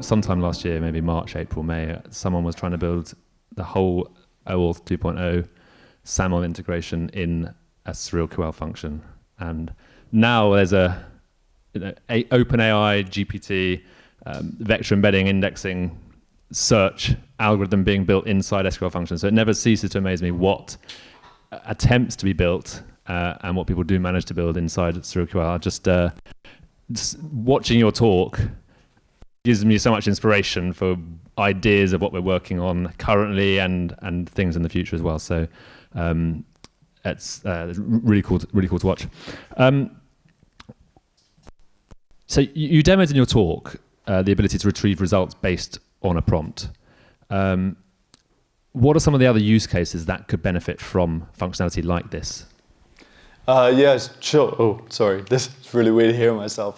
sometime last year, maybe March, April, May, someone was trying to build the whole OAuth 2.0 SAML integration in a SerilQL function. And now there's a OpenAI, GPT, vector embedding, indexing, search algorithm being built inside SQL functions. So it never ceases to amaze me what attempts to be built and what people do manage to build inside SerilQL. Just watching your talk gives me so much inspiration for ideas of what we're working on currently and things in the future as well. So it's really cool to watch. So you demoed in your talk the ability to retrieve results based on a prompt. What are some of the other use cases that could benefit from functionality like this? Yes, sure. Oh, sorry. This is really weird hearing myself.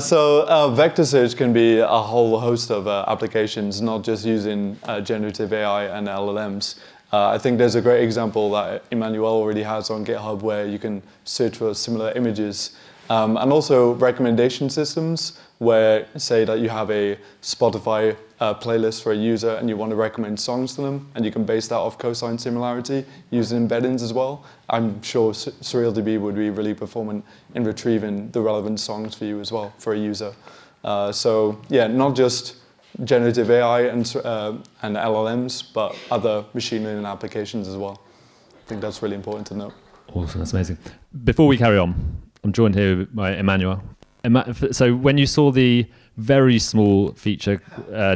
So vector search can be a whole host of applications, not just using generative AI and LLMs. I think there's a great example that Emmanuel already has on GitHub where you can search for similar images. And also recommendation systems where, say that you have a Spotify playlist for a user and you want to recommend songs to them, and you can base that off cosine similarity using embeddings as well. I'm sure SerilDB would be really performant in retrieving the relevant songs for you as well, for a user. So yeah, not just generative AI and LLMs, but other machine learning applications as well. I think that's really important to note. Awesome, that's amazing. Before we carry on, I'm joined here by Emmanuel. So when you saw the very small feature,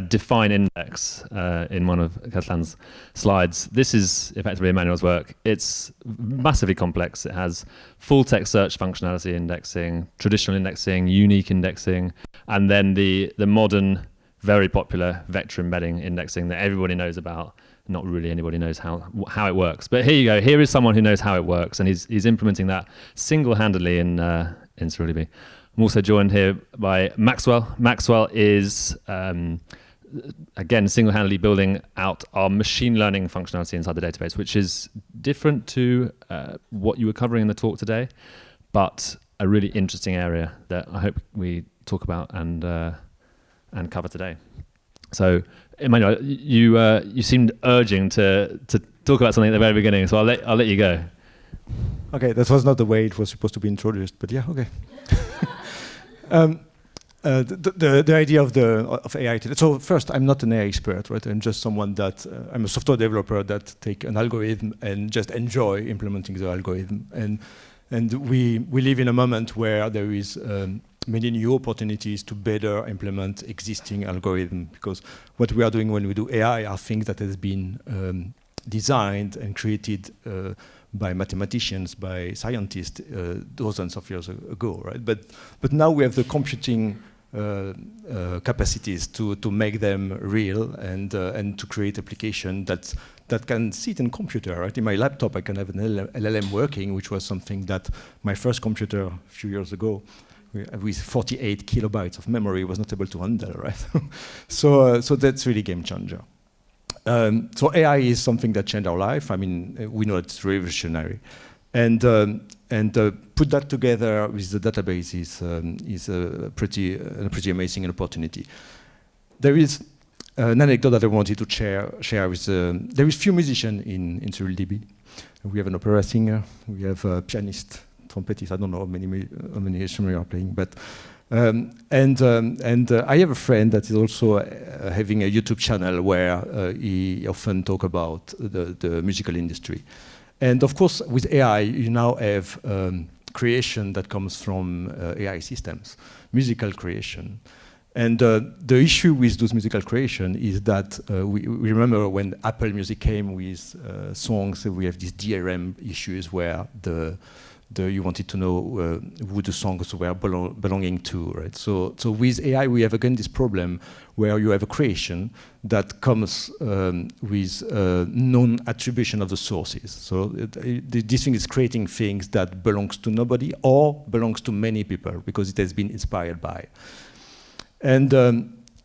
define index, in one of Katlan's slides, this is effectively Emmanuel's work. It's massively complex. It has full text search functionality indexing, traditional indexing, unique indexing, and then the modern, very popular vector embedding indexing that everybody knows about. Not really anybody knows how it works. But here you go. Here is someone who knows how it works, and he's implementing that single-handedly in SerilDB. I'm also joined here by Maxwell. Maxwell is, again, single-handedly building out our machine learning functionality inside the database, which is different to what you were covering in the talk today, but a really interesting area that I hope we talk about and cover today. So, Emmanuel, you seemed urging to talk about something at the very beginning, so I'll let you go. Okay, that was not the way it was supposed to be introduced, but yeah, okay. The idea of AI. So first, I'm not an AI expert, right? I'm just someone that I'm a software developer that take an algorithm and just enjoy implementing the algorithm. And we live in a moment where there is many new opportunities to better implement existing algorithm, because what we are doing when we do AI are things that has been designed and created by mathematicians, by scientists, dozens of years ago, right? But now we have the computing capacities to make them real and to create application that can sit in computer, right? In my laptop, I can have an LLM working, which was something that my first computer a few years ago, with 48 kilobytes of memory, was not able to handle, right? So that's really game changer. So AI is something that changed our life. I mean, we know it's revolutionary, and put that together with the database is a pretty amazing opportunity. There is an anecdote that I wanted to share with. There is few musicians in SerilDB. We have an opera singer. We have a pianist, trumpetist. I don't know how many instruments are playing, but. I have a friend that is also having a YouTube channel where he often talk about the musical industry. And of course, with AI, you now have creation that comes from AI systems, musical creation. And the issue with those musical creation is that we remember when Apple Music came with songs, we have these DRM issues where you wanted to know who the songs were belonging to, right? So with AI, we have again this problem where you have a creation that comes with non-attribution of the sources. So this thing is creating things that belongs to nobody or belongs to many people because it has been inspired by. And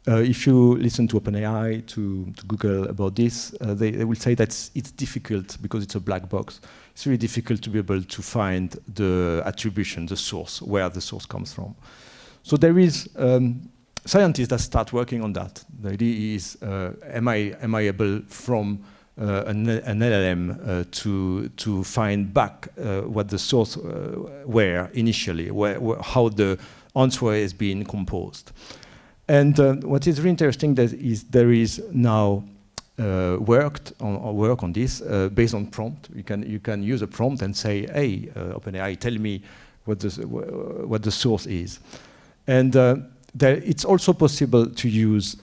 if you listen to OpenAI, to Google about this, they will say that it's difficult because it's a black box. It's really difficult to be able to find the attribution, the source, where the source comes from. So there is scientists that start working on that. The idea is, am I able from an LLM to find back what the source were initially, how the answer is being composed. And what is really interesting is there is now work on this based on prompt. You can use a prompt and say, hey, OpenAI, tell me what the source is. And it's also possible to use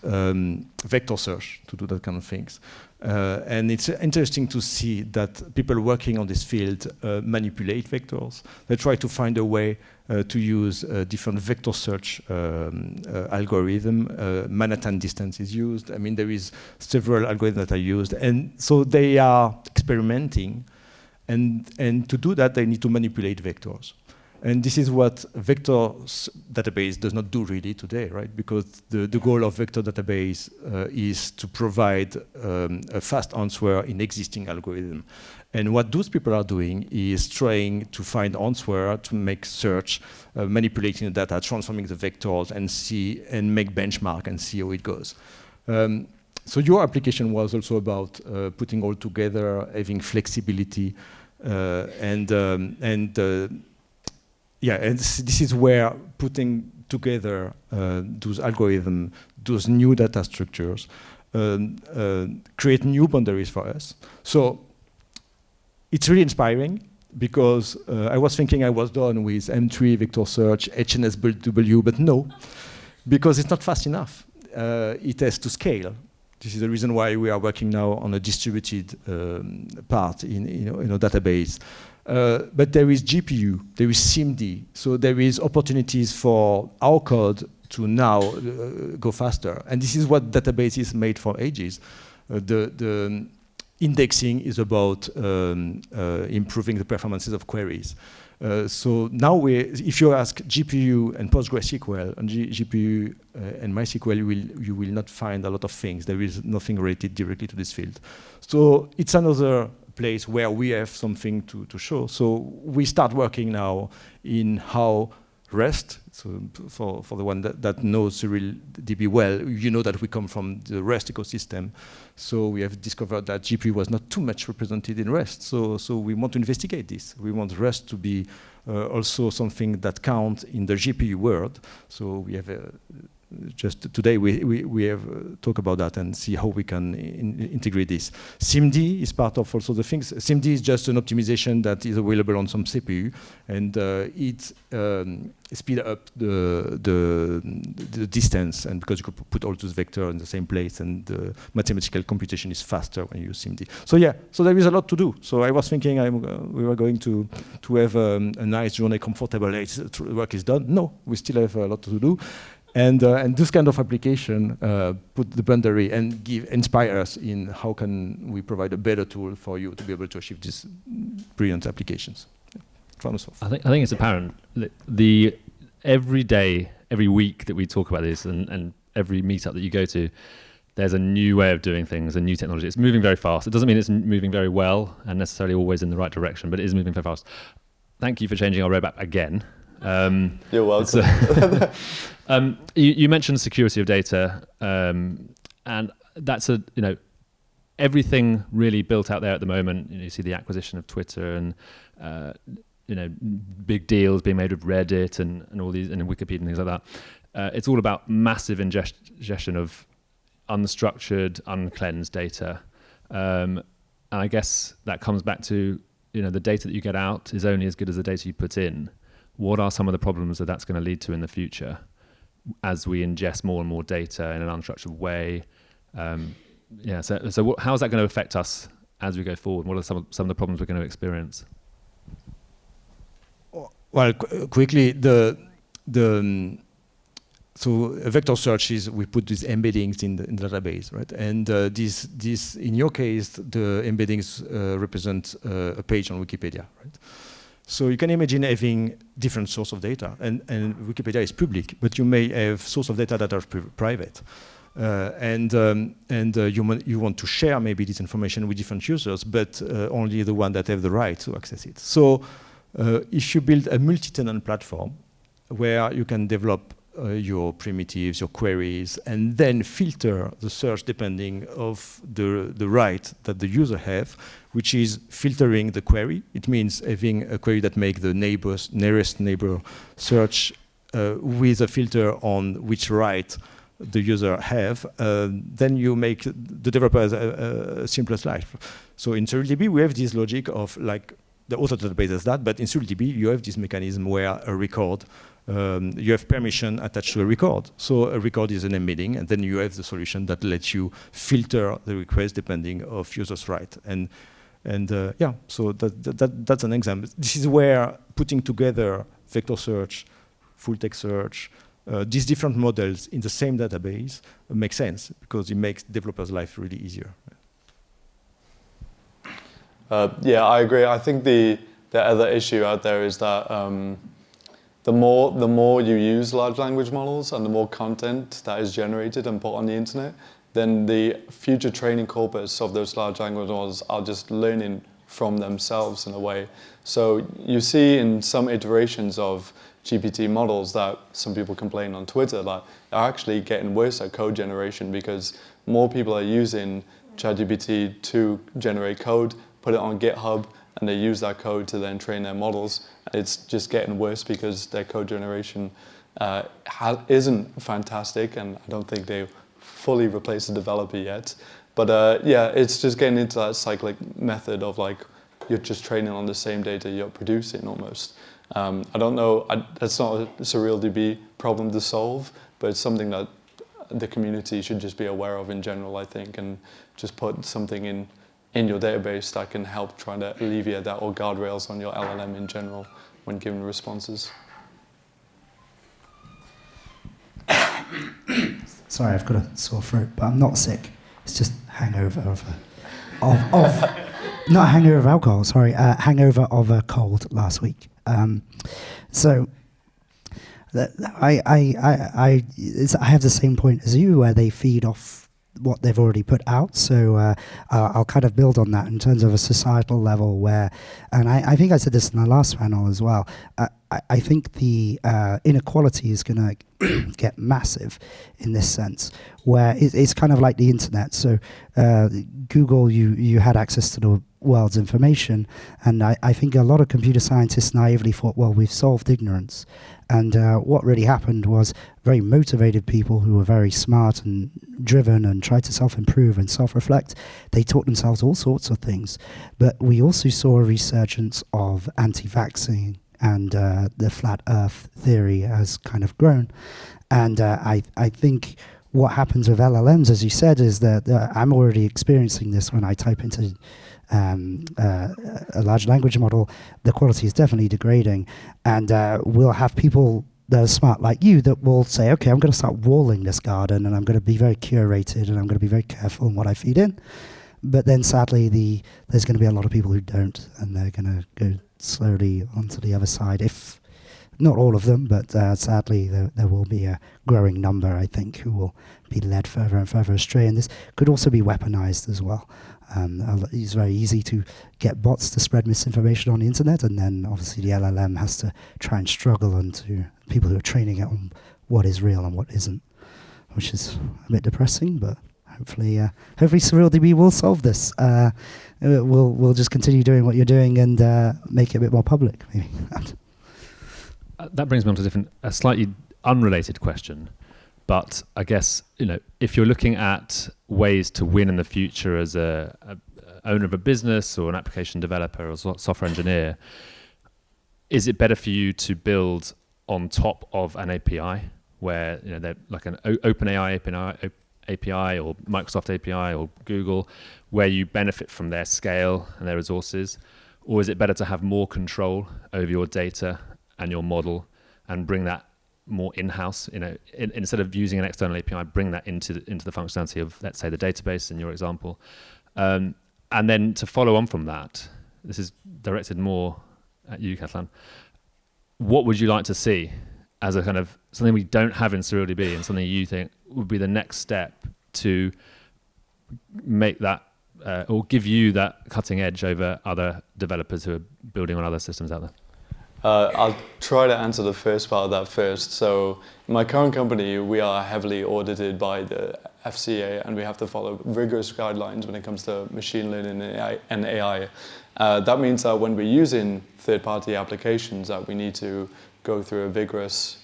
vector search to do that kind of things. And it's interesting to see that people working on this field manipulate vectors. They try to find a way to use different vector search algorithm. Manhattan distance is used. I mean, there is several algorithms that are used. And so they are experimenting. And to do that, they need to manipulate vectors. And this is what vector database does not do really today, right? Because the goal of vector database is to provide a fast answer in existing algorithm. And what those people are doing is trying to find answer, to make search, manipulating the data, transforming the vectors, and make benchmark and see how it goes. So your application was also about putting all together, having flexibility, and this is where putting together those algorithms, those new data structures, create new boundaries for us. So it's really inspiring because I was thinking I was done with M3, vector search, HNS-W, but no, because it's not fast enough. It has to scale. This is the reason why we are working now on a distributed part in a database. But there is GPU, there is SIMD, so there is opportunities for our code to now go faster. And this is what database is made for ages. The indexing is about improving the performances of queries. So now, if you ask GPU and PostgreSQL and GPU and MySQL, you will not find a lot of things. There is nothing related directly to this field. So it's another place where we have something to show. So we start working now in how REST, so for the one that knows CyrilDB well, you know that we come from the REST ecosystem. So we have discovered that GPU was not too much represented in REST. So we want to investigate this. We want REST to be also something that counts in the GPU world. So we have just today we have talk about that and see how we can integrate this. SIMD is part of also the things. SIMD is just an optimization that is available on some CPU, and it speed up the distance, and because you could put all those vectors in the same place, and the mathematical computation is faster when you use SIMD. So yeah, so there is a lot to do. So I was thinking we were going to have a nice journey, comfortable, work is done. No, we still have a lot to do. And this kind of application put the boundary and inspire us in how can we provide a better tool for you to be able to achieve these brilliant applications. I think it's apparent that every day, every week that we talk about this, and every meetup that you go to, there's a new way of doing things, a new technology. It's moving very fast. It doesn't mean it's moving very well and necessarily always in the right direction, but it is moving very fast. Thank you for changing our roadmap again. You're welcome. You mentioned security of data, and that's everything really built out there at the moment. You see the acquisition of Twitter and big deals being made with Reddit and all these, and Wikipedia and things like that. It's all about massive ingestion of unstructured, uncleansed data, and I guess that comes back to the data that you get out is only as good as the data you put in. What are some of the problems that that's going to lead to in the future as we ingest more and more data in an unstructured way? So how is that going to affect us as we go forward? What are some of the problems we're going to experience? Well, quickly, so a vector search is we put these embeddings in the database, right? And this in your case, the embeddings represent a page on Wikipedia, right? So you can imagine having different source of data, and Wikipedia is public, but you may have source of data that are private, and you want to share maybe this information with different users, but only the one that have the right to access it. So if you build a multi-tenant platform where you can develop your primitives, your queries, and then filter the search depending of the right that the user have, which is filtering the query. It means having a query that make the nearest neighbor search with a filter on which right the user have. Then you make the developer a simplest life. So in SerialDB, we have this logic of like, the other database does that, but in SerialDB, you have this mechanism where a record, you have permission attached to a record. So a record is an embedding, and then you have the solution that lets you filter the request depending of user's right. And yeah, so that's an example. This is where putting together vector search, full text search, these different models in the same database makes sense because it makes developers' life really easier. Yeah, I agree. I think the other issue out there is that the more you use large language models and the more content that is generated and put on the internet, then the future training corpus of those large language models are just learning from themselves in a way. So you see in some iterations of GPT models that some people complain on Twitter that are actually getting worse at code generation because more people are using ChatGPT to generate code, put it on GitHub, and they use that code to then train their models. It's just getting worse because their code generation isn't fantastic, and I don't think they fully replaced the developer yet. But yeah, it's just getting into that cyclic method of like, you're just training on the same data you're producing almost. I don't know, that's not a SerialDB problem to solve, but it's something that the community should just be aware of in general, I think, and just put something in your database that can help try to alleviate that, or guardrails on your LLM in general when given responses. Sorry, I've got a sore throat, but I'm not sick. It's just hangover of not hangover of alcohol. Sorry, hangover of a cold last week. So I have the same point as you, where they feed off what they've already put out. So I'll kind of build on that in terms of a societal level where, and I think I said this in the last panel as well, I think the inequality is going to get massive in this sense, where it's kind of like the internet. So Google, you had access to the world's information, and I think a lot of computer scientists naively thought, well, we've solved ignorance. And what really happened was very motivated people who were very smart and driven and tried to self-improve and self-reflect, they taught themselves all sorts of things. But we also saw a resurgence of anti-vaxxing, and the flat earth theory has kind of grown. And I think what happens with LLMs, as you said, is that I'm already experiencing this when I type into a large language model. The quality is definitely degrading, and we'll have people that are smart like you that will say, okay, I'm going to start walling this garden, and I'm going to be very curated, and I'm going to be very careful in what I feed in. But then sadly, there's going to be a lot of people who don't, and they're going to go slowly onto the other side. If not all of them, but sadly there will be a growing number, I think, who will be led further and further astray, and this could also be weaponized as well. It's very easy to get bots to spread misinformation on the internet, and then obviously the LLM has to try and struggle onto people who are training it on what is real and what isn't, which is a bit depressing, but hopefully SerialDB will solve this. We'll just continue doing what you're doing and make it a bit more public, maybe. That brings me on to a slightly unrelated question. But I guess, if you're looking at ways to win in the future as a owner of a business or an application developer or software engineer, is it better for you to build on top of an API where they're like an OpenAI API or Microsoft API or Google, where you benefit from their scale and their resources? Or is it better to have more control over your data and your model and bring that more in-house, instead of using an external API, bring that into the functionality of, let's say, the database in your example. And then to follow on from that, this is directed more at you, Katlan. What would you like to see as a kind of something we don't have in SerialDB and something you think would be the next step to make that or give you that cutting edge over other developers who are building on other systems out there? I'll try to answer the first part of that first. So in my current company, we are heavily audited by the FCA, and we have to follow rigorous guidelines when it comes to machine learning and AI. That means that when we're using third-party applications, that we need to go through a vigorous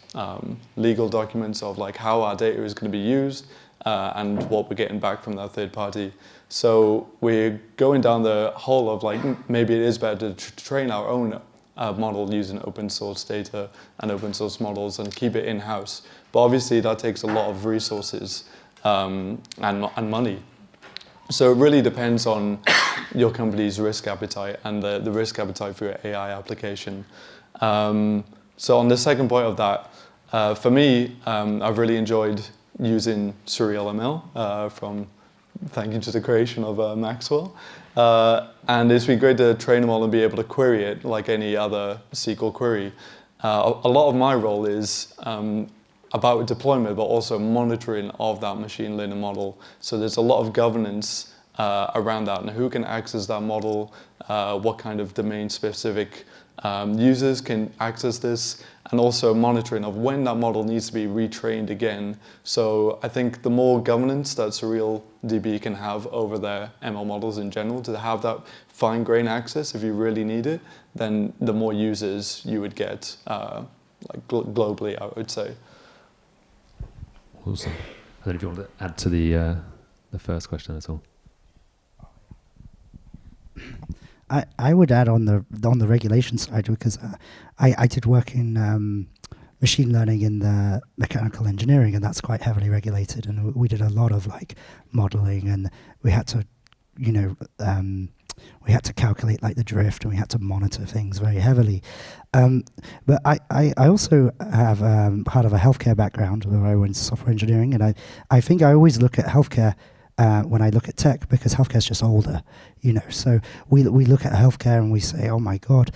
legal documents of like how our data is going to be used and what we're getting back from that third party. So we're going down the hole of like maybe it is better to train our own model using open source data and open source models and keep it in-house. But obviously that takes a lot of resources and money. So it really depends on your company's risk appetite and the risk appetite for your AI application. So on the second point of that, for me, I've really enjoyed using Surreal ML from thank you to the creation of Maxwell. And it's been great to train them all and be able to query it like any other SQL query. A lot of my role is about deployment, but also monitoring of that machine learning model. So there's a lot of governance around that and who can access that model, what kind of domain-specific users can access this, and also monitoring of when that model needs to be retrained again. So I think the more governance that SurrealDB can have over their ML models in general, to have that fine-grained access if you really need it, then the more users you would get like globally, I would say. Awesome. And then if you want to add to the first question at all. I would add on the regulation side, because I did work in machine learning in the mechanical engineering, and that's quite heavily regulated. And we did a lot of like modeling, and we had to, we had to calculate like the drift, and we had to monitor things very heavily. But I also have part of a healthcare background where I went to software engineering, and I think I always look at healthcare when I look at tech, because healthcare is just older, So we look at healthcare and we say, oh my God,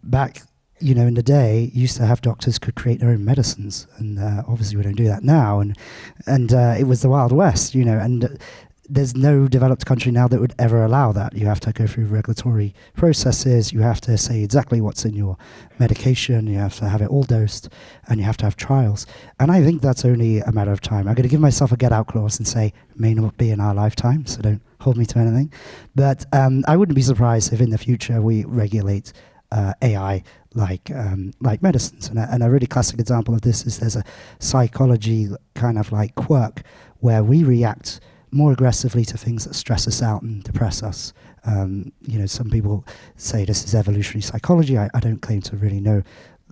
back in the day, used to have doctors could create their own medicines, and obviously we don't do that now, and it was the Wild West, and there's no developed country now that would ever allow that. You have to go through regulatory processes, you have to say exactly what's in your medication, you have to have it all dosed, and you have to have trials. And I think that's only a matter of time. I'm going to give myself a get-out clause and say, may not be in our lifetime, so don't hold me to anything. But I wouldn't be surprised if in the future we regulate AI like medicines. And a really classic example of this is there's a psychology kind of like quirk where we react more aggressively to things that stress us out and depress us. Some people say this is evolutionary psychology. I don't claim to really know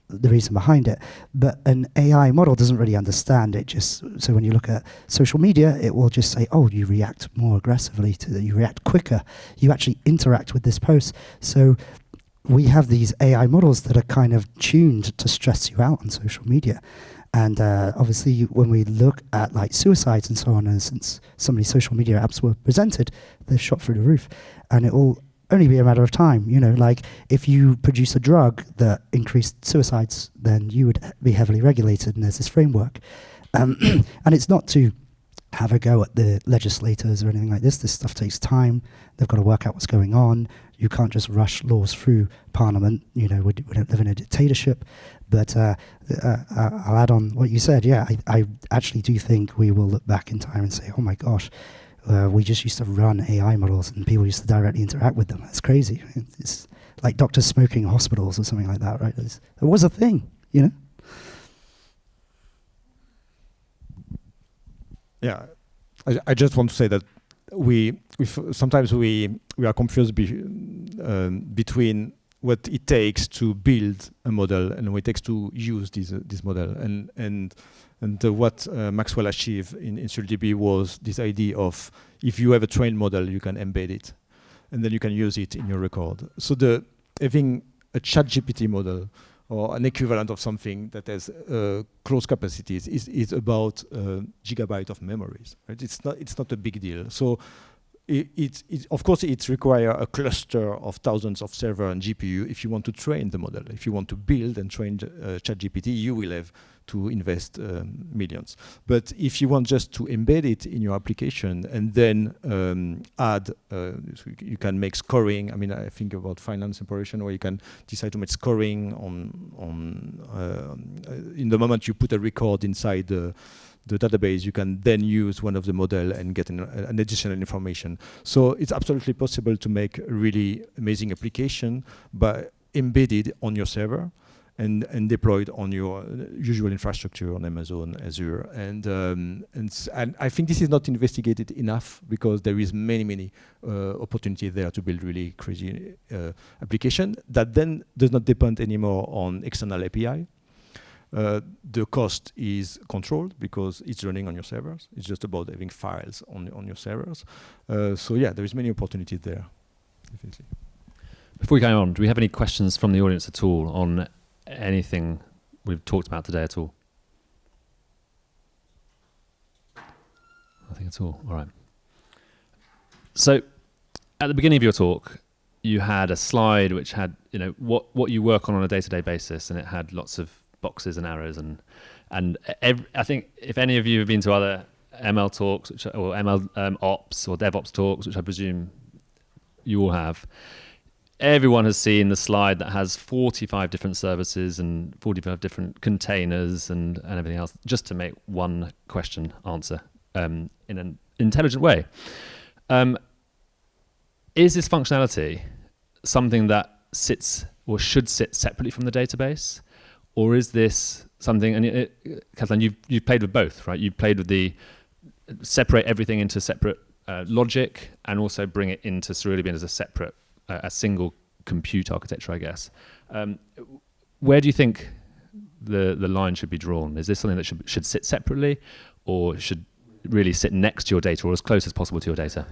the reason behind it, but an AI model doesn't really understand it. So when you look at social media, it will just say, oh, you react more aggressively you react quicker, you actually interact with this post. So we have these AI models that are kind of tuned to stress you out on social media. And obviously, when we look at like suicides and so on, and since so many social media apps were presented, they've shot through the roof. And it will only be a matter of time. Like if you produce a drug that increased suicides, then you would be heavily regulated, and there's this framework. And it's not to have a go at the legislators or anything like this. This stuff takes time. They've got to work out what's going on. You can't just rush laws through Parliament. We don't live in a dictatorship. But I'll add on what you said. Yeah, I actually do think we will look back in time and say, oh my gosh, we just used to run AI models and people used to directly interact with them. That's crazy. It's like doctors smoking in hospitals or something like that, right? It was a thing, Yeah, I just want to say that sometimes we are confused between what it takes to build a model and what it takes to use this model, and what Maxwell achieved in SurrealDB was this idea of if you have a trained model, you can embed it, and then you can use it in your record. So having a ChatGPT model or an equivalent of something that has close capacities is about gigabyte of memories. Right? It's not a big deal. So of course, it requires a cluster of thousands of server and GPU if you want to train the model. If you want to build and train ChatGPT, you will have to invest millions. But if you want just to embed it in your application and then add, so you can make scoring. I mean, I think about finance operation where you can decide to make scoring in the moment you put a record inside the database, you can then use one of the model and get an additional information. So it's absolutely possible to make a really amazing application, but embedded on your server and deployed on your usual infrastructure on Amazon, Azure. And I think this is not investigated enough because there is many opportunities there to build really crazy application that then does not depend anymore on external API. The cost is controlled because it's running on your servers. It's just about having files on your servers. So yeah, there is many opportunities there, definitely. Before we go on, do we have any questions from the audience at all on anything we've talked about today at all? Nothing at all. All right. So at the beginning of your talk, you had a slide which had, what you work on a day-to-day basis, and it had lots of boxes and arrows, and I think if any of you have been to other ML talks, or ML ops or DevOps talks, which I presume you all have, everyone has seen the slide that has 45 different services and 45 different containers and everything else, just to make one question answer in an intelligent way. Is this functionality something that sits or should sit separately from the database? Or is this something, and Kathleen, you've played with both, right? You've played with the separate everything into separate logic and also bring it into Cereality as a separate, a single compute architecture, I guess. Where do you think the line should be drawn? Is this something that should sit separately or should really sit next to your data or as close as possible to your data?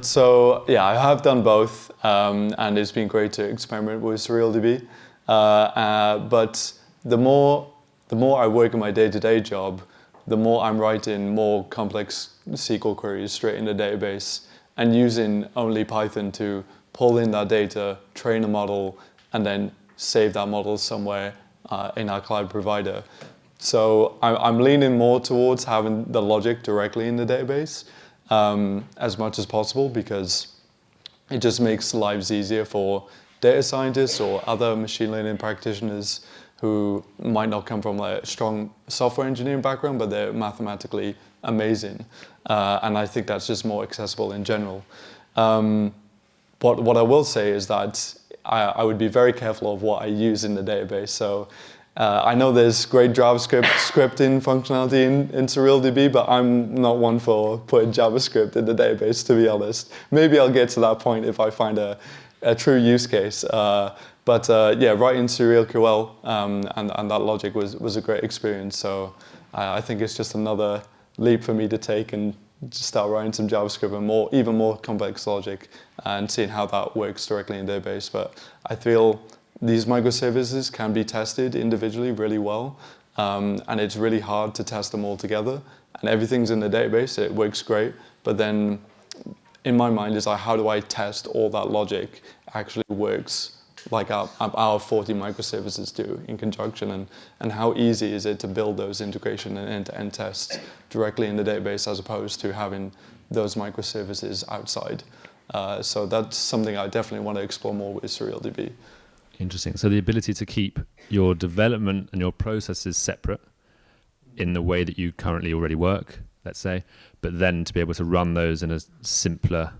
So yeah, I have done both, and it's been great to experiment with Cereality. But the more I work in my day-to-day job, the more I'm writing more complex SQL queries straight in the database and using only Python to pull in that data, train a model, and then save that model somewhere in our cloud provider. So I'm leaning more towards having the logic directly in the database as much as possible, because it just makes lives easier for data scientists or other machine learning practitioners who might not come from a strong software engineering background, but they're mathematically amazing. And I think that's just more accessible in general. But what I will say is that I would be very careful of what I use in the database. So I know there's great JavaScript scripting functionality in Cereality, but I'm not one for putting JavaScript in the database, to be honest. Maybe I'll get to that point if I find a true use case. But yeah, writing SerialQL and that logic was a great experience. So I think it's just another leap for me to take and just start writing some JavaScript and even more complex logic and seeing how that works directly in the database. But I feel these microservices can be tested individually really well, and it's really hard to test them all together. And everything's in the database, it works great, but then in my mind is like, how do I test all that logic actually works like our 40 microservices do in conjunction, and how easy is it to build those integration and end-to-end tests directly in the database as opposed to having those microservices outside. So that's something I definitely want to explore more with Cereality. Interesting. So the ability to keep your development and your processes separate in the way that you currently already work, let's say, but then to be able to run those in a simpler,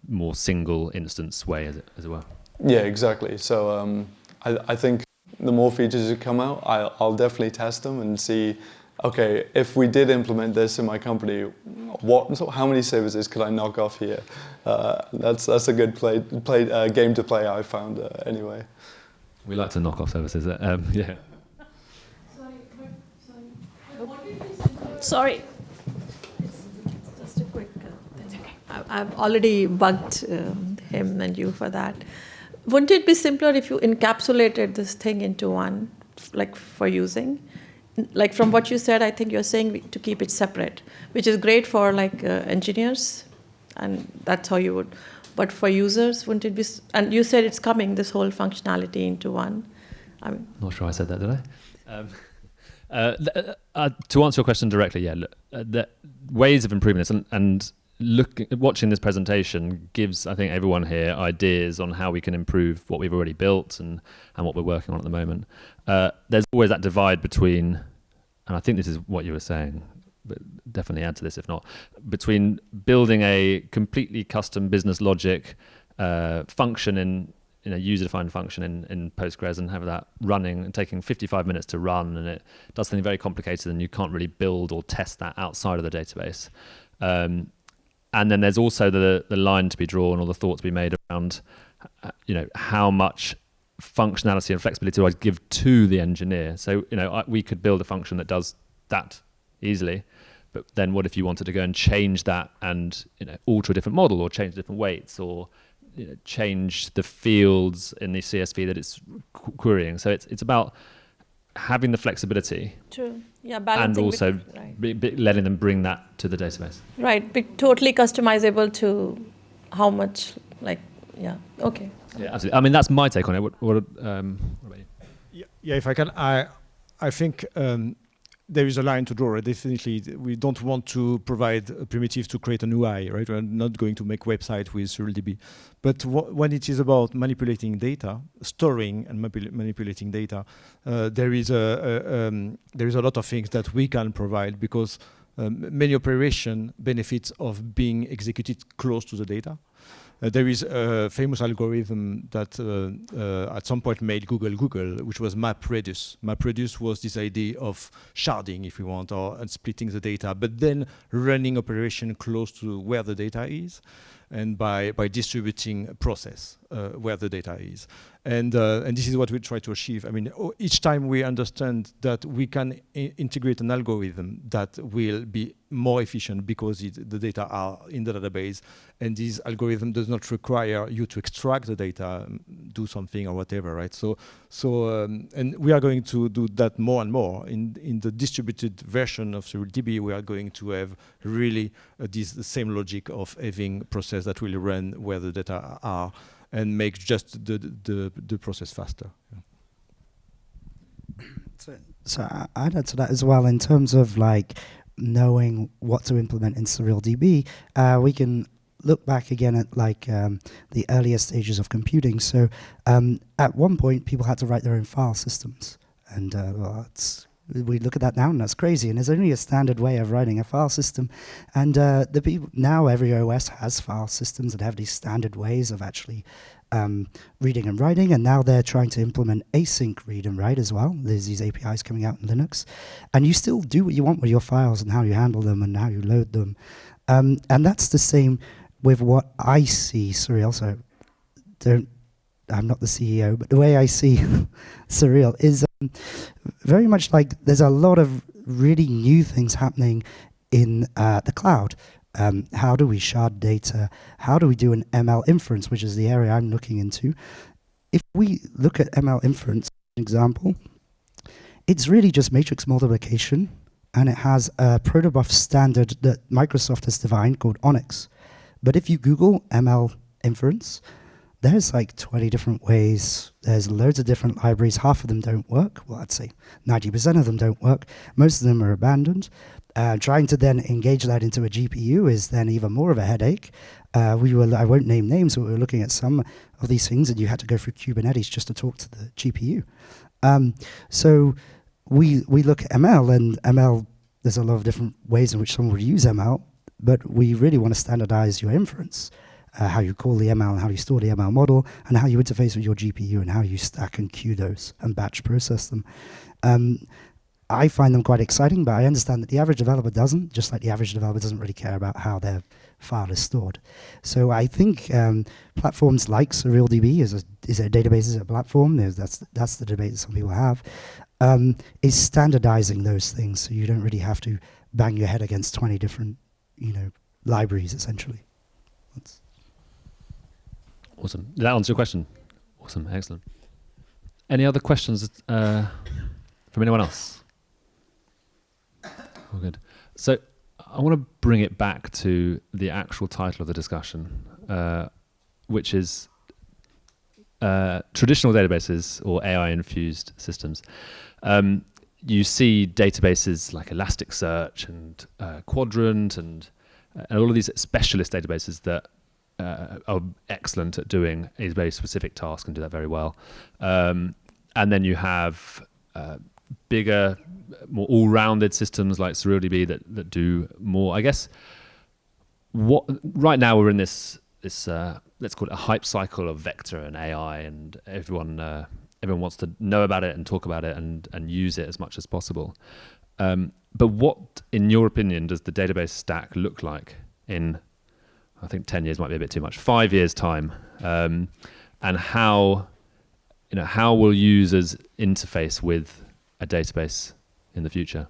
more single instance way, as it were. Yeah, exactly. So I think the more features that come out, I'll definitely test them and see, okay, if we did implement this in my company, how many services could I knock off here? That's a good game to play, I found, anyway. We like to knock off services. Yeah. Sorry. It's just a quick thing. Okay. I've already bugged him and you for that. Wouldn't it be simpler if you encapsulated this thing into one, like for using? Like from what you said, I think you're saying to keep it separate, which is great for like engineers. and that's how you would. But for users, wouldn't it be? And you said it's coming, this whole functionality into one. I mean, Not sure I said that, did I? To answer your question directly, yeah, the ways of improving this and watching this presentation gives, I think, everyone here ideas on how we can improve what we've already built and what we're working on at the moment. There's always that divide between, and I think this is what you were saying, but definitely add to this if not, between building a completely custom business logic function in a user-defined function in Postgres and have that running and taking 55 minutes to run, and it does something very complicated and you can't really build or test that outside of the database. And then there's also the line to be drawn or the thought to be made around, how much functionality and flexibility do I give to the engineer? So, we could build a function that does that easily, but then what if you wanted to go and change that and, alter a different model or change different weights or, change the fields in the CSV that it's querying. So it's about having the flexibility. true. Yeah, And balancing. also letting them bring that to the database. Right, be totally customizable to how much, okay. Yeah, absolutely. I mean, that's my take on it. What about you? Yeah, if I can, I think there is a line to draw. Right? Definitely, we don't want to provide a primitive to create an UI, right? We're not going to make website with SerialDB. But when it is about manipulating data, storing and manipulating data, there is a lot of things that we can provide because many operation benefits of being executed close to the data. There is a famous algorithm that at some point made Google, which was MapReduce. MapReduce was this idea of sharding, if you want, and splitting the data, but then running operation close to where the data is, and by distributing a process where the data is. And this is what we try to achieve. I mean, each time we understand that we can integrate an algorithm that will be more efficient because the data are in the database, and this algorithm does not require you to extract the data, do something or whatever, right? So and we are going to do that more and more. In the distributed version of SerialDB, we are going to have really the same logic of having process that will run where the data are and make just the process faster. Yeah. So I'd add to that as well in terms of knowing what to implement in SerialDB. We can look back again at the earlier stages of computing. So at one point, people had to write their own file systems, and we look at that now, and that's crazy. And there's only a standard way of writing a file system, and the people now every OS has file systems that have these standard ways of actually reading and writing, and now they're trying to implement async read and write as well. There's these APIs coming out in Linux, and you still do what you want with your files and how you handle them and how you load them, and that's the same with what I see Serial. So I'm not the CEO, but the way I see Serial is very much there's a lot of really new things happening in the cloud. How do we shard data? How do we do an ML inference, which is the area I'm looking into? If we look at ML inference, for example, it's really just matrix multiplication, and it has a protobuf standard that Microsoft has defined called Onyx. But if you Google ML inference, there's 20 different ways. There's loads of different libraries. Half of them don't work. Well, I'd say 90% of them don't work. Most of them are abandoned. Trying to then engage that into a GPU is then even more of a headache. I won't name names, but we were looking at some of these things, and you had to go through Kubernetes just to talk to the GPU. So we look at ML, and ML, there's a lot of different ways in which someone would use ML, but we really want to standardize your inference. How you call the ML and how you store the ML model, and how you interface with your GPU, and how you stack and queue those and batch process them. I find them quite exciting, but I understand that the average developer doesn't, just like the average developer doesn't really care about how their file is stored. So I think platforms like SerialDB, is it a database, is it a platform? That's the debate that some people have, is standardizing those things, so you don't really have to bang your head against 20 different libraries, essentially. Awesome. Did that answer your question? Awesome. Excellent. Any other questions from anyone else? All good. So I want to bring it back to the actual title of the discussion, which is traditional databases or AI-infused systems. You see databases like Elasticsearch and Quadrant and all of these specialist databases that are excellent at doing a very specific task and do that very well. And then you have bigger, more all-rounded systems like SerilDB that do more. I guess right now we're in this let's call it a hype cycle of vector and AI, and everyone wants to know about it and talk about it and use it as much as possible. But what, in your opinion, does the database stack look like in, I think 10 years might be a bit too much, 5 years' time? And how will users interface with a database in the future?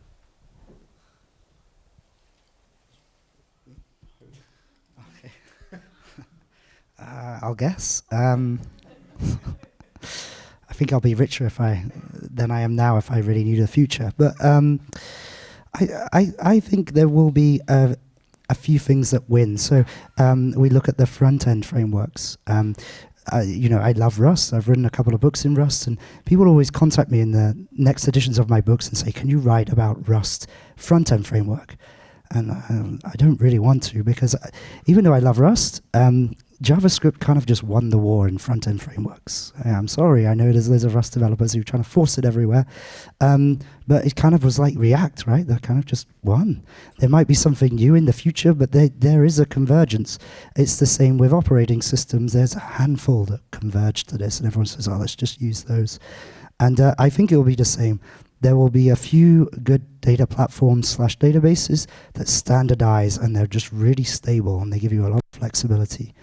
I'll guess. I think I'll be richer than I am now if I really knew the future. But I think there will be a few things that win. So we look at the front-end frameworks. I love Rust. I've written a couple of books in Rust, and people always contact me in the next editions of my books and say, "Can you write about Rust front-end framework?" And I don't really want to, because even though I love Rust, JavaScript kind of just won the war in front-end frameworks. I'm sorry, I know there's loads of Rust developers who are trying to force it everywhere, but it kind of was like React, right? That kind of just won. There might be something new in the future, but there is a convergence. It's the same with operating systems. There's a handful that converge to this, and everyone says, "Oh, let's just use those." And I think it will be the same. There will be a few good data platforms / databases that standardize, and they're just really stable, and they give you a lot of flexibility.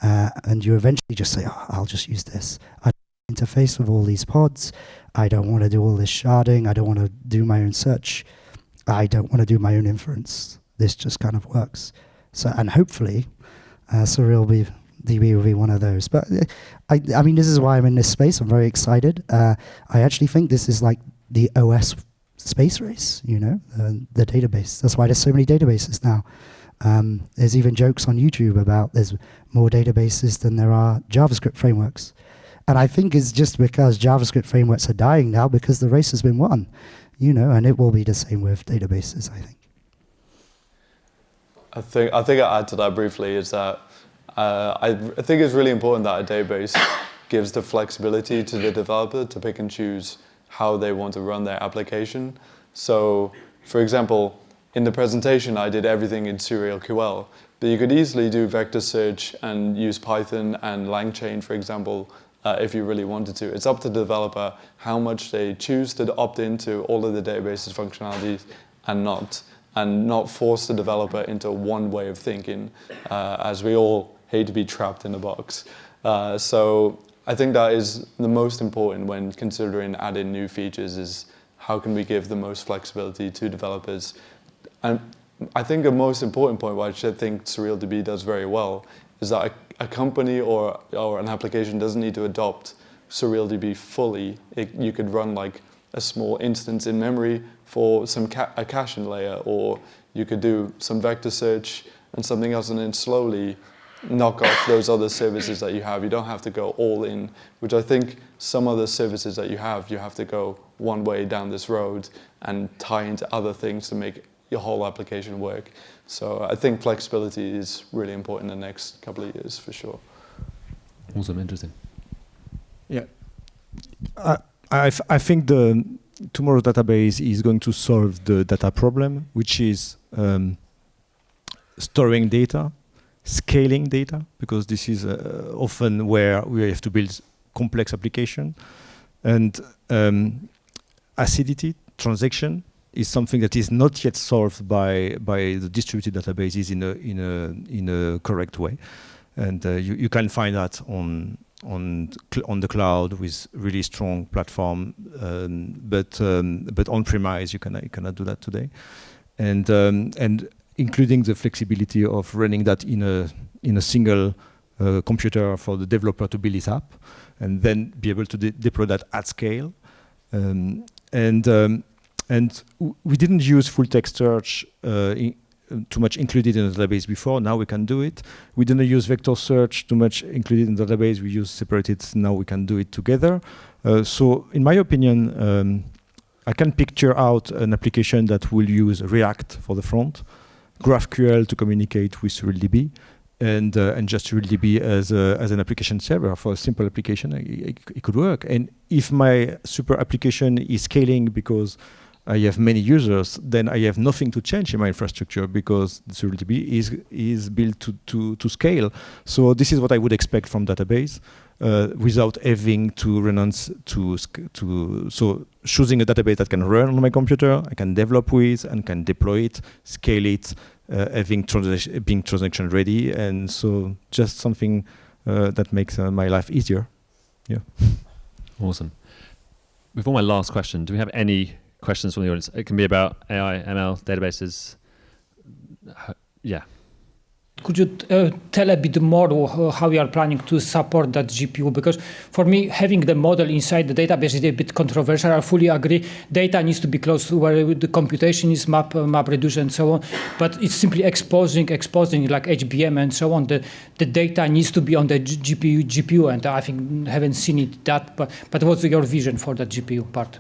And you eventually just say, "Oh, I'll just use this. I don't interface with all these pods. I don't want to do all this sharding. I don't want to do my own search. I don't want to do my own inference. This just kind of works." So, and hopefully, SerilDB will be one of those. But I mean, this is why I'm in this space. I'm very excited. I actually think this is like the OS space race, the database. That's why there's so many databases now. There's even jokes on YouTube about there's more databases than there are JavaScript frameworks. And I think it's just because JavaScript frameworks are dying now because the race has been won, and it will be the same with databases, I think. I think I'll add to that briefly is that I think it's really important that a database gives the flexibility to the developer to pick and choose how they want to run their application. So, for example, in the presentation, I did everything in SerialQL, but you could easily do vector search and use Python and LangChain, for example, if you really wanted to. It's up to the developer how much they choose to opt into all of the database's functionalities and not force the developer into one way of thinking, as we all hate to be trapped in a box. So I think that is the most important when considering adding new features, is how can we give the most flexibility to developers. And I think the most important point, which I think SerilDB does very well, is that a company or an application doesn't need to adopt SerilDB fully. You could run like a small instance in memory for a caching layer, or you could do some vector search and something else, and then slowly knock off those other services that you have. You don't have to go all in, which I think some of the services that you have to go one way down this road and tie into other things to make your whole application work. So I think flexibility is really important in the next couple of years, for sure. Awesome, interesting. Yeah, I think the tomorrow's database is going to solve the data problem, which is storing data, scaling data, because this is often where we have to build complex application, and acidity, transaction, is something that is not yet solved by the distributed databases in a correct way, and you can find that on the cloud with really strong platform, but on premise you cannot do that today, and including the flexibility of running that in a single computer for the developer to build his app, and then be able to deploy that at scale, and we didn't use full text search too much included in the database before. Now we can do it. We didn't use vector search too much included in the database. We use separated. Now we can do it together. So in my opinion, I can picture out an application that will use React for the front, GraphQL to communicate with RealDB, and just RealDB as an application server for a simple application. It could work. And if my super application is scaling because I have many users, then I have nothing to change in my infrastructure because the RealDB is built to scale. So this is what I would expect from database without having to renounce so choosing a database that can run on my computer, I can develop with and can deploy it, scale it, being transaction ready, and so just something that makes my life easier. Yeah. Awesome. Before my last question, do we have any questions from the audience? It can be about AI, ML, databases. Yeah. Could you tell a bit more how you are planning to support that GPU? Because for me, having the model inside the database is a bit controversial. I fully agree. Data needs to be close to where the computation is, map reduced and so on. But it's simply exposing like HBM and so on. The data needs to be on the GPU, and I think haven't seen it that. But what's your vision for that GPU part?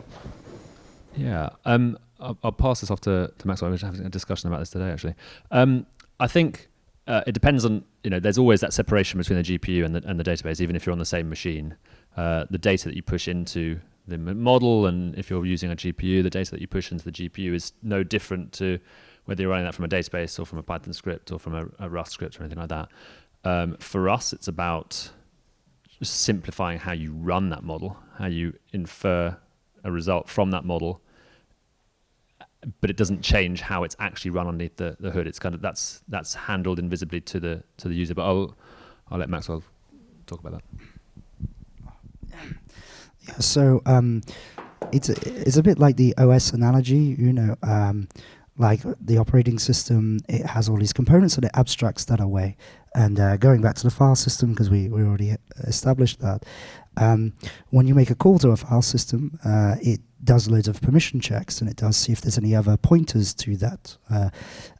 Yeah, I'll pass this off to Maxwell. We're having a discussion about this today, actually. I think it depends on, there's always that separation between the GPU and the database, even if you're on the same machine. The data that you push into the model, and if you're using a GPU, the data that you push into the GPU is no different to whether you're running that from a database or from a Python script or from a Rust script or anything like that. For us, it's about just simplifying how you run that model, how you infer a result from that model, but it doesn't change how it's actually run underneath the hood. It's kind of that's handled invisibly to the user. But I'll let Maxwell talk about that. Yeah, so it's a bit like the OS analogy, like the operating system. It has all these components and it abstracts that away. And going back to the file system, because we already established that, when you make a call to a file system, it does loads of permission checks, and it does see if there's any other pointers to that.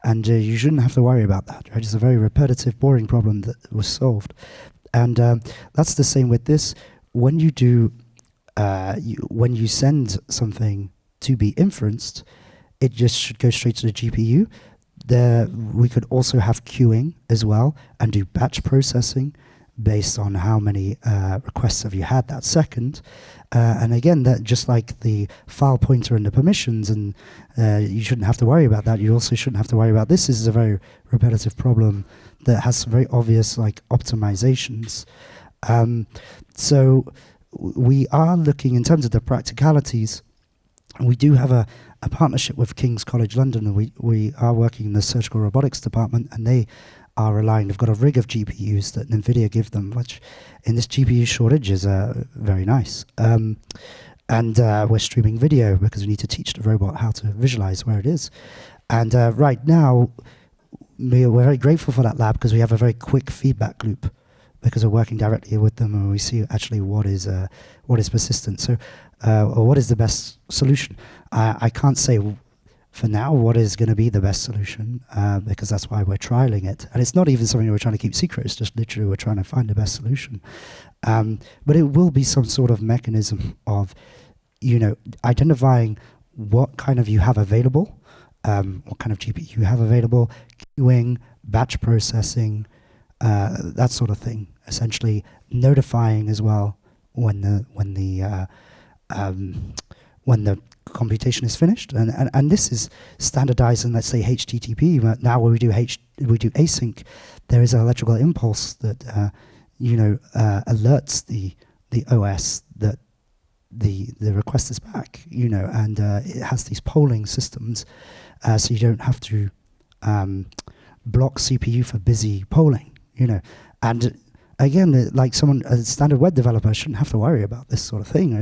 And you shouldn't have to worry about that, right? It's a very repetitive, boring problem that was solved. And that's the same with this. When you do, when you send something to be inferenced, it just should go straight to the GPU. We could also have queuing as well and do batch processing based on how many requests have you had that second. And again, that just like the file pointer and the permissions, and you shouldn't have to worry about that. You also shouldn't have to worry about this. This is a very repetitive problem that has some very obvious optimizations. So we are looking in terms of the practicalities. We do have a partnership with King's College London, and we are working in the surgical robotics department, and they are relying, they've got a rig of GPUs that NVIDIA give them, which in this GPU shortage is very nice. And we're streaming video because we need to teach the robot how to visualize where it is. And right now, we're very grateful for that lab because we have a very quick feedback loop because we're working directly with them and we see actually what is persistent. So, or what is the best solution? I can't say for now what is going to be the best solution because that's why we're trialing it. And it's not even something we're trying to keep secret. It's just literally we're trying to find the best solution. But it will be some sort of mechanism of, identifying what kind of you have available, what kind of GPU you have available, queuing, batch processing, that sort of thing. Essentially notifying as well when the computation is finished, and this is standardized in, let's say, HTTP. But now when we do async, there is an electrical impulse that alerts the OS that the request is back. And it has these polling systems, so you don't have to block CPU for busy polling. And again, like a standard web developer shouldn't have to worry about this sort of thing.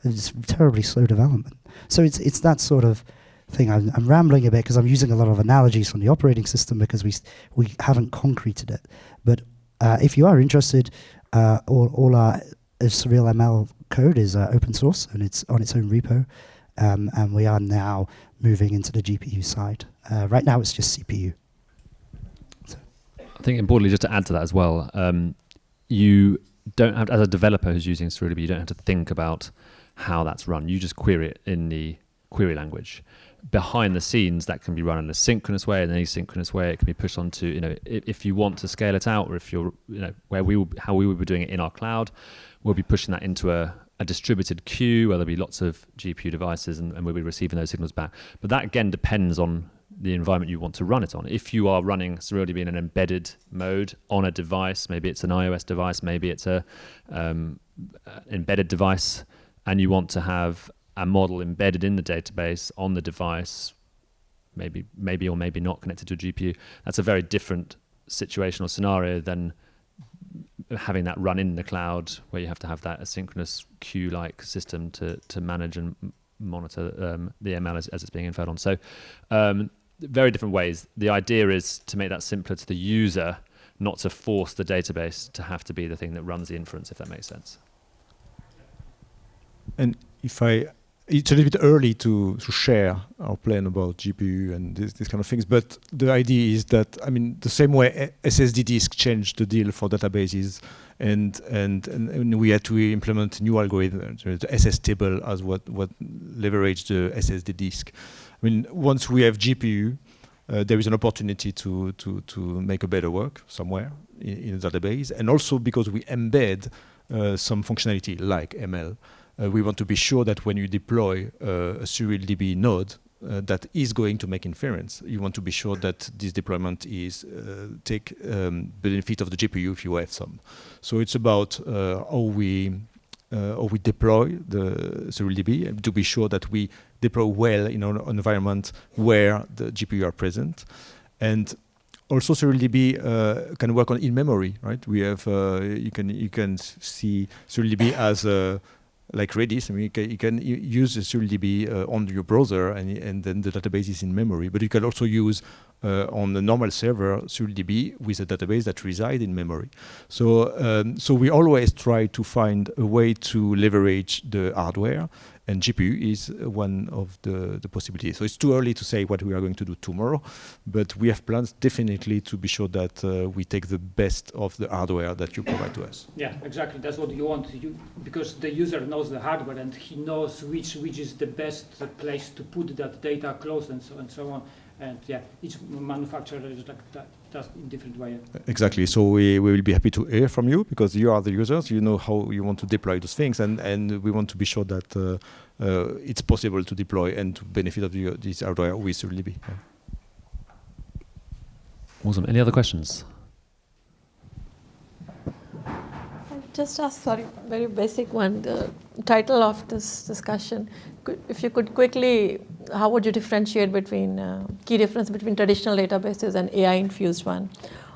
It's terribly slow development. So it's that sort of thing. I'm rambling a bit because I'm using a lot of analogies from the operating system because we haven't concreted it. But if you are interested, all our Surreal ML code is open source and it's on its own repo. and we are now moving into the GPU side. Right now, it's just CPU. So. I think importantly, just to add to that as well, you don't have, as a developer who's using SerenDB, you don't have to think about how that's run. You just query it in the query language. Behind the scenes, that can be run in a synchronous way, in an asynchronous way. It can be pushed onto, if you want to scale it out, or if you're, how we would be doing it in our cloud, we'll be pushing that into a distributed queue where there'll be lots of GPU devices, and we'll be receiving those signals back. But that again depends on the environment you want to run it on. If you are running SerenDB in an embedded mode on a device, maybe it's an iOS device, maybe it's a embedded device, and you want to have a model embedded in the database on the device, maybe or maybe not connected to a GPU, that's a very different situation or scenario than having that run in the cloud, where you have to have that asynchronous queue-like system to manage and monitor the ML as it's being inferred on. So very different ways. The idea is to make that simpler to the user, not to force the database to have to be the thing that runs the inference, if that makes sense. And it's a little bit early to share our plan about GPU and this kind of things, but the idea is that, the same way SSD disk changed the deal for databases, and we had to implement new algorithms, the SS table as what leveraged the SSD disk. Once we have GPU, there is an opportunity to make a better work somewhere in a database, and also because we embed some functionality like ML. We want to be sure that when you deploy a SerenDB node that is going to make inference, you want to be sure that this deployment is take benefit of the GPU if you have some. So it's about how we deploy the SerenDB, and to be sure that we deploy well in an environment where the GPU are present. And also, SerenDB can work on in memory, right? We have you can see SerenDB as like Redis. You can use SerenDB on your browser, and then the database is in memory. But you can also use on the normal server SerenDB with a database that resides in memory. So we always try to find a way to leverage the hardware, and GPU is one of the possibilities. So it's too early to say what we are going to do tomorrow, but we have plans definitely to be sure that we take the best of the hardware that you provide to us. Yeah, exactly. That's what you want, because the user knows the hardware and he knows which is the best place to put that data close and so on. And yeah, each manufacturer is like that, does in different way. Exactly. So we will be happy to hear from you, because you are the users. You know how you want to deploy those things, and we want to be sure that it's possible to deploy and to benefit of this hardware with SerenDB. Yeah. Awesome. Any other questions? Just ask, sorry, very basic one. The title of this discussion, if you could quickly, how would you differentiate between, key difference between traditional databases and AI-infused one,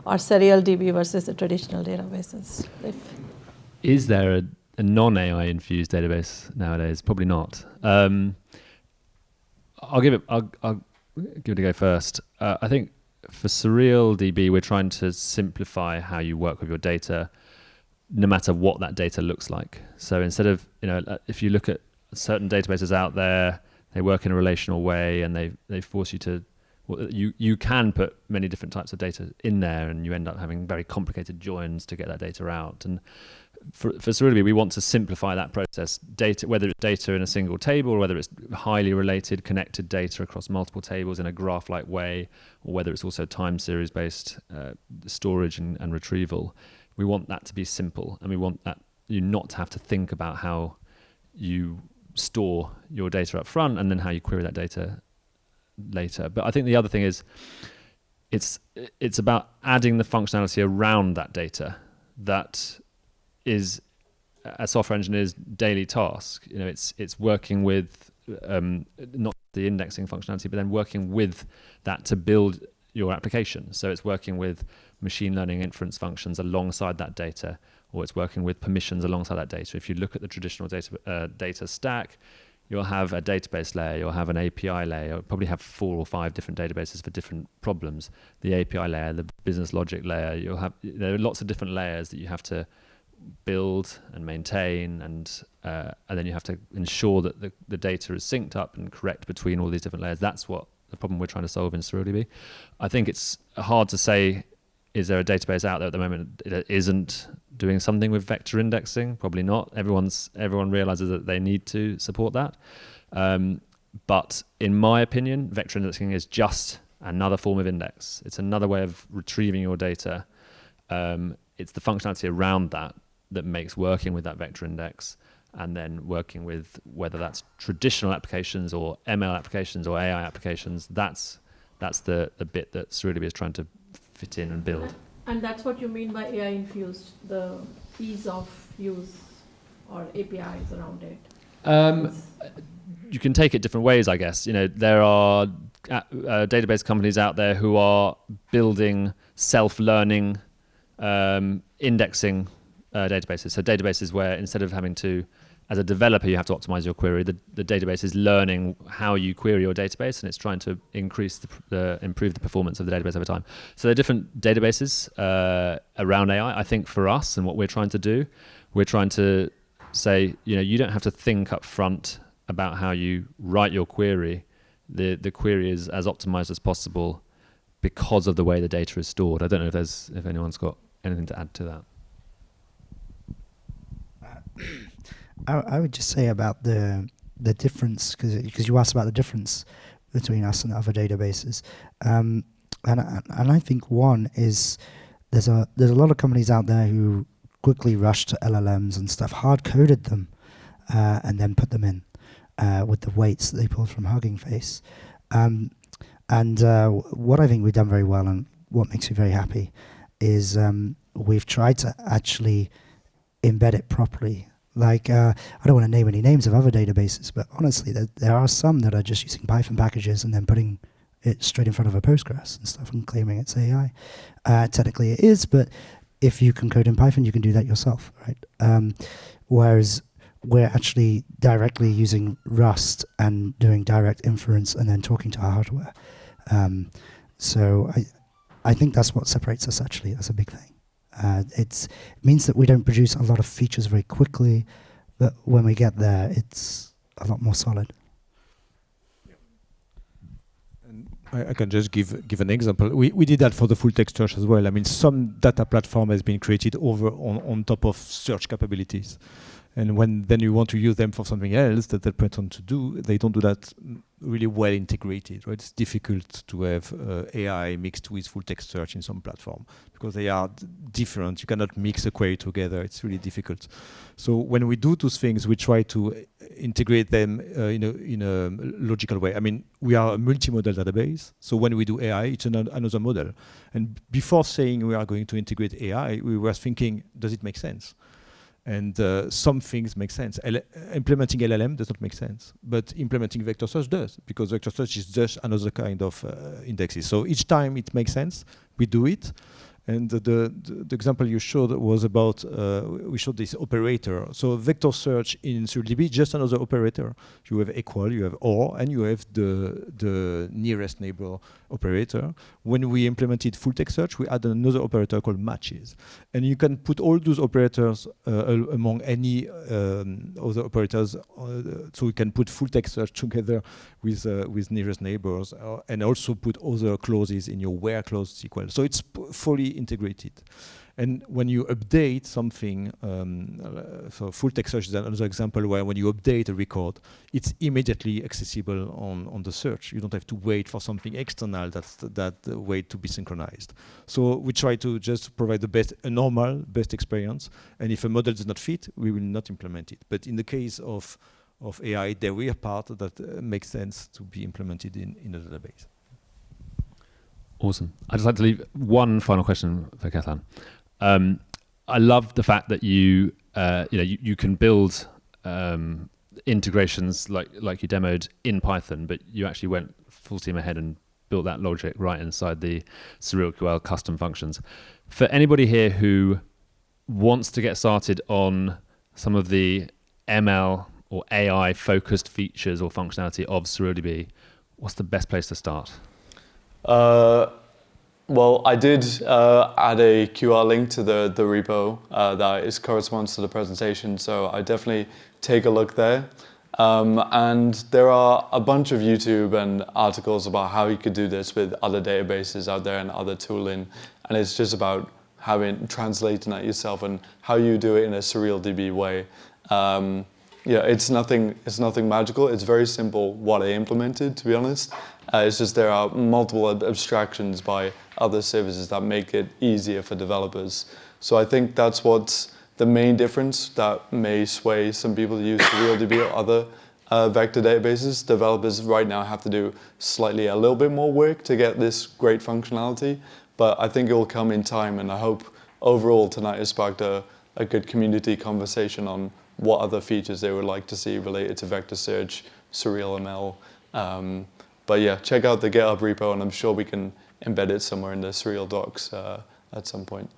or SerialDB versus the traditional databases? Is there a non-AI infused database nowadays? Probably not. I'll give it a go first. I think for SerialDB, we're trying to simplify how you work with your data, no matter what that data looks like. So instead of, if you look at certain databases out there, they work in a relational way, and they force you to, you can put many different types of data in there, and you end up having very complicated joins to get that data out. And for SerenDB, we want to simplify that process. Data, whether it's data in a single table, or whether it's highly related, connected data across multiple tables in a graph-like way, or whether it's also time series-based storage and retrieval. We want that to be simple, and we want that you not to have to think about how you store your data up front and then how you query that data later. But I think the other thing is it's about adding the functionality around that data that is a software engineer's daily task. It's working with not the indexing functionality, but then working with that to build your application. So it's working with machine learning inference functions alongside that data, or it's working with permissions alongside that data. If you look at the traditional data stack, you'll have a database layer, you'll have an API layer, you'll probably have 4 or 5 different databases for different problems. The API layer, the business logic layer, there are lots of different layers that you have to build and maintain, and then you have to ensure that the data is synced up and correct between all these different layers. That's what the problem we're trying to solve in SerilDB. I think it's hard to say, is there a database out there at the moment that isn't doing something with vector indexing? Probably not. Everyone realizes that they need to support that. But in my opinion, vector indexing is just another form of index. It's another way of retrieving your data. It's the functionality around that makes working with that vector index, and then working with whether that's traditional applications or ML applications or AI applications. That's the bit that SerilDB is trying to fit in and build. And that's what you mean by AI infused, the ease of use or APIs around it. You can take it different ways, I guess. There are database companies out there who are building self-learning indexing databases. So databases where instead of having to, as a developer, you have to optimize your query, the database is learning how you query your database, and it's trying to improve the performance of the database over time. So there are different databases around AI. I think for us and what we're trying to do, we're trying to say, you don't have to think up front about how you write your query. The query is as optimized as possible because of the way the data is stored. I don't know if anyone's got anything to add to that. I would just say about the difference, because you asked about the difference between us and other databases, and I think one is there's a lot of companies out there who quickly rushed to LLMs and stuff, hard coded them, and then put them in with the weights that they pulled from Hugging Face, and what I think we've done very well and what makes me very happy is we've tried to actually embed it properly. Like, I don't want to name any names of other databases, but honestly, there are some that are just using Python packages and then putting it straight in front of a Postgres and stuff and claiming it's AI. Technically it is, but if you can code in Python, you can do that yourself, right? Whereas we're actually directly using Rust and doing direct inference and then talking to our hardware. So I think that's what separates us, actually. That's a big thing. It means that we don't produce a lot of features very quickly, but when we get there, it's a lot more solid. And I can just give an example. We did that for the full text search as well. I mean, some data platform has been created on top of search capabilities. And when then you want to use them for something else that they pretend to do, they don't do that really well integrated, right? It's difficult to have AI mixed with full text search in some platform because they are different. You cannot mix a query together. It's really difficult. So when we do those things, we try to integrate them in a logical way. I mean, we are a multimodal database. So when we do AI, it's another model. And before saying we are going to integrate AI, we were thinking, does it make sense? And some things make sense. Implementing LLM does not make sense, but implementing vector search does, because vector search is just another kind of indexes. So each time it makes sense, we do it. And the example you showed was about, we showed this operator. So vector search in SerilDB is just another operator. You have equal, you have or, and you have the nearest neighbor operator. When we implemented full text search, we added another operator called matches. And you can put all those operators among any other operators. So we can put full text search together with nearest neighbors, and also put other clauses in your where clause SQL. So it's fully integrated. And when you update something, so full text search is another example where when you update a record, it's immediately accessible on the search. You don't have to wait for something external that wait to be synchronized. So we try to just provide a normal best experience. And if a model does not fit, we will not implement it. But in the case of AI, there is a part that makes sense to be implemented in a database. Awesome. I'd just like to leave one final question for Ketlan. I love the fact that you can build integrations like you demoed in Python, but you actually went full steam ahead and built that logic right inside the SerilQL custom functions. For anybody here who wants to get started on some of the ML or AI focused features or functionality of SerilDB, what's the best place to start? Well, I did add a QR link to the repo that corresponds to the presentation, so I definitely take a look there. And there are a bunch of YouTube and articles about how you could do this with other databases out there and other tooling, and it's just about translating that yourself and how you do it in a SurrealDB way. Yeah, it's nothing magical. It's very simple what I implemented, to be honest. It's just there are multiple abstractions by other services that make it easier for developers. So I think that's what's the main difference that may sway some people to use SurrealDB or other vector databases. Developers right now have to do a little bit more work to get this great functionality, but I think it will come in time, and I hope overall tonight has sparked a good community conversation on what other features they would like to see related to vector search, SurrealML. But yeah, check out the GitHub repo, and I'm sure we can embed it somewhere in the Surreal docs at some point.